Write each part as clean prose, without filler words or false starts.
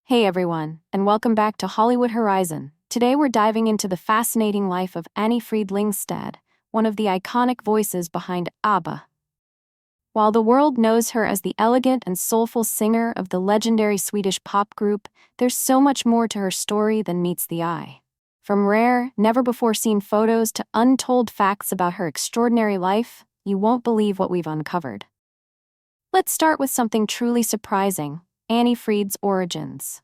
Hey everyone, and welcome back to Hollywood Horizon. Today we're diving into the fascinating life of Anni-Frid Lyngstad, one of the iconic voices behind ABBA. While the world knows her as the elegant and soulful singer of the legendary Swedish pop group, there's so much more to her story than meets the eye. From rare, never-before-seen photos to untold facts about her extraordinary life, you won't believe what we've uncovered. Let's start with something truly surprising: Anni-Frid's origins.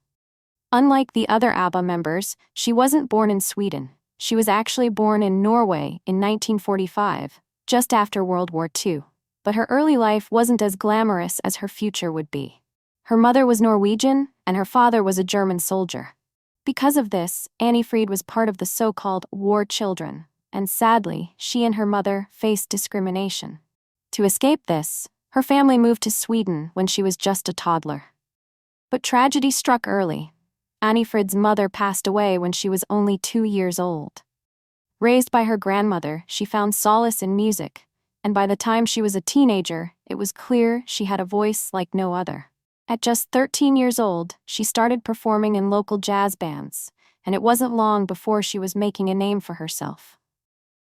Unlike the other ABBA members, she wasn't born in Sweden. She was actually born in Norway in 1945, just after World War II. But her early life wasn't as glamorous as her future would be. Her mother was Norwegian, and her father was a German soldier. Because of this, Anni-Frid was part of the so-called war children, and sadly, she and her mother faced discrimination. To escape this, her family moved to Sweden when she was just a toddler. But tragedy struck early. Anni-Frid's mother passed away when she was only 2 years old. Raised by her grandmother, she found solace in music, and by the time she was a teenager, it was clear she had a voice like no other. At just 13 years old, she started performing in local jazz bands, and it wasn't long before she was making a name for herself.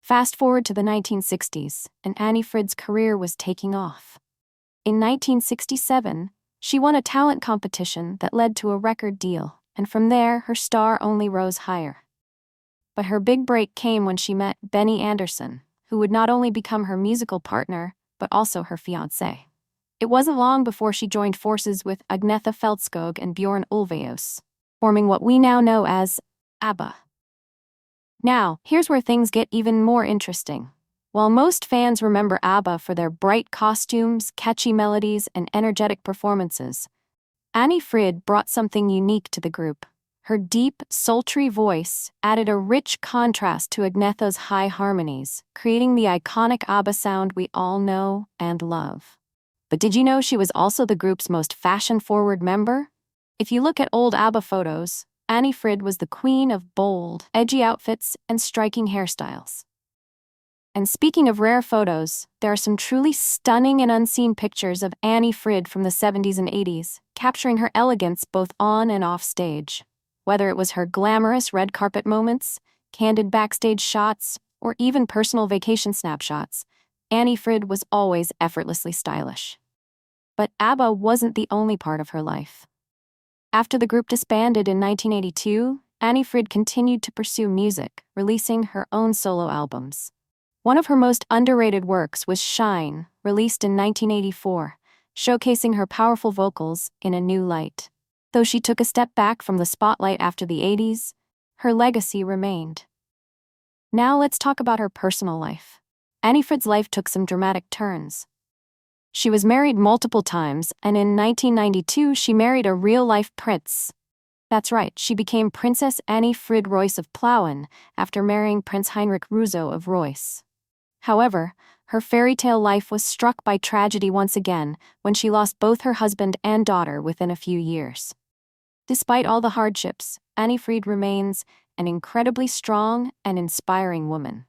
Fast forward to the 1960s, and Anni-Frid's career was taking off. In 1967, she won a talent competition that led to a record deal, and from there, her star only rose higher. But her big break came when she met Benny Andersson, who would not only become her musical partner, but also her fiancé. It wasn't long before she joined forces with Agnetha Fältskog and Björn Ulvaeus, forming what we now know as ABBA. Now, here's where things get even more interesting. While most fans remember ABBA for their bright costumes, catchy melodies, and energetic performances, Anni-Frid brought something unique to the group. Her deep, sultry voice added a rich contrast to Agnetha's high harmonies, creating the iconic ABBA sound we all know and love. But did you know she was also the group's most fashion-forward member? If you look at old ABBA photos, Anni-Frid was the queen of bold, edgy outfits and striking hairstyles. And speaking of rare photos, there are some truly stunning and unseen pictures of Anni-Frid from the 70s and 80s, capturing her elegance both on and off stage. Whether it was her glamorous red carpet moments, candid backstage shots, or even personal vacation snapshots, Anni-Frid was always effortlessly stylish. But ABBA wasn't the only part of her life. After the group disbanded in 1982, Anni-Frid continued to pursue music, releasing her own solo albums. One of her most underrated works was Shine, released in 1984, showcasing her powerful vocals in a new light. Though she took a step back from the spotlight after the 80s, her legacy remained. Now let's talk about her personal life. Anni-Frid's life took some dramatic turns. She was married multiple times, and in 1992 she married a real-life prince. That's right, she became Princess Anni-Frid Reuss of Plauen after marrying Prince Heinrich Russo of Reuss. However, her fairy-tale life was struck by tragedy once again when she lost both her husband and daughter within a few years. Despite all the hardships, Anni-Frid remains an incredibly strong and inspiring woman.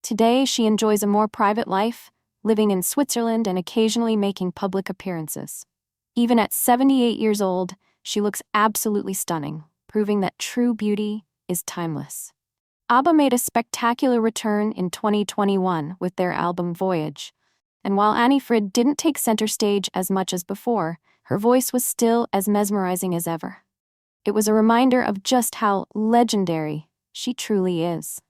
Today, she enjoys a more private life, living in Switzerland and occasionally making public appearances. Even at 78 years old, she looks absolutely stunning, proving that true beauty is timeless. ABBA made a spectacular return in 2021 with their album Voyage, and while Anni-Frid didn't take center stage as much as before, her voice was still as mesmerizing as ever. It was a reminder of just how legendary she truly is.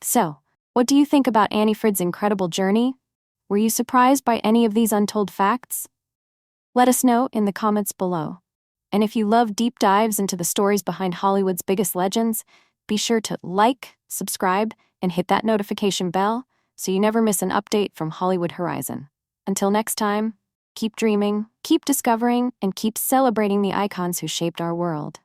So, what do you think about Anni-Frid's incredible journey? Were you surprised by any of these untold facts? Let us know in the comments below. And if you love deep dives into the stories behind Hollywood's biggest legends, be sure to like, subscribe, and hit that notification bell so you never miss an update from Hollywood Horizon. Until next time, keep dreaming, keep discovering, and keep celebrating the icons who shaped our world.